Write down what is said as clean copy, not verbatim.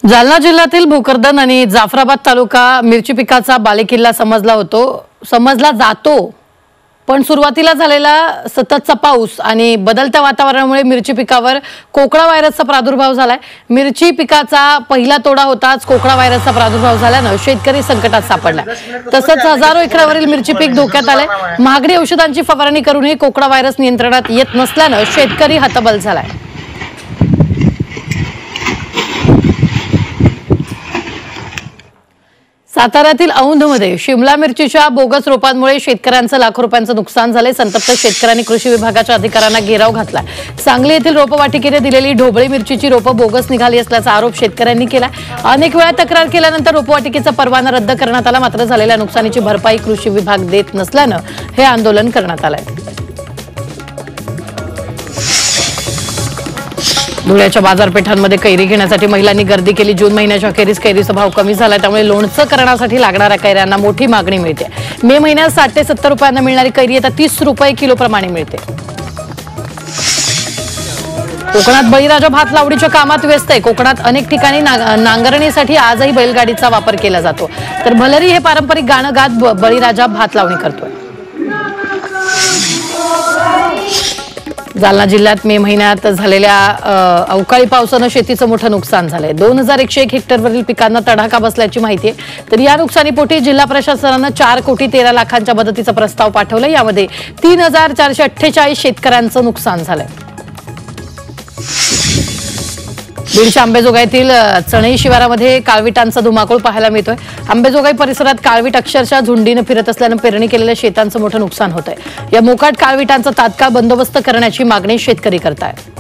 जालना जिल्ह्यातील भोकरदन आणि जाफराबाद तालुका मिरची पिकाचा बालेकिल्ला समजला जातो, पण सुरुवातीला झालेला सततचा पाऊस आणि बदलत्या वातावरणामुळे मिरची पिकावर कोकणा व्हायरसचा प्रादुर्भाव झालाय। मिरची पिकाचा पहिला तोडा होताच कोकणा व्हायरसचा प्रादुर्भाव झाल्याने शेतकरी संकटात सापडला। तसंच हजारो एकरावरील मिरची पीक धोक्यात आले। महागडी औषधांची फवारणी करूनही कोकणा व्हायरस नियंत्रणात येत नसल्याने शेतकरी हतबल झालाय। साताऱ्यातील औंधमध्ये शिमला मिरचीच्या बोगस रोपांमुळे शेतकऱ्यांचं लाखो रुपयांचं नुकसान झाले। संतप्त शेतकऱ्यांनी कृषी विभागाच्या अधिकाऱ्यांना घेराव घातला। सांगली येथील रोपवाटिकेने दिलेली ढोबळी मिरचीची रोपं बोगस निघाली असल्याचा आरोप शेतकऱ्यांनी केला। अनेक वेळा तक्रार केल्यानंतर रोपवाटिकेचा परवाना रद्द करण्यात आला, मात्र झालेल्या नुकसानीची भरपाई कृषी विभाग देत नसल्याने हे आंदोलन करण्यात आले। धुळ्याच्या बाजारपेठांमध्ये कैरी घेण्यासाठी महिलांनी गर्दी केली। जून महिन्याच्या अखेरीस कैरीचा भाव कमी झाला, त्यामुळे लोणचं करण्यासाठी लागणाऱ्या कैऱ्यांना मोठी मागणी मिळते। मे महिन्यात 60 ते 70 रुपयांना मिळणारी कैरी आता 30 रुपये किलो प्रमाणे मिळते। कोकणात बळीराजा भात लावणीच्या कामात व्यस्त आहे। कोकणात अनेक ठिकाणी नांगरणीसाठी आजही बैलगाडीचा वापर केला जातो, तर भलरी हे पारंपरिक गाणं गात बळीराजा भात लावणी करतोय। जालना जिल्ह्यात मे महिन्यात झालेल्या अवकाळी पावसाने शेतीचं मोठं नुकसान झालंय। 2101 हेक्टरवरील पिकांना तडाखा बसल्याची माहिती आहे। तर या नुकसानीपोटी जिल्हा प्रशासनाने 4,13,00,000च्या मदतीचा प्रस्ताव पाठवला। यामध्ये 3,448 शेतकऱ्यांचं नुकसान झालंय। बीडच्या अंबेजोगाईतील चणई शिवारामध्ये काळविटांचा धुमाकूळ पाहायला मिळतोय। अंबेजोगाई परिसरात काळविट अक्षरशः झुंडीने फिरत असल्याने पेरणी केलेल्या शेतांचं मोठं नुकसान होत आहे। या मोकाट काळविटांचा तात्काळ बंदोबस्त करण्याची मागणी शेतकरी करतायत।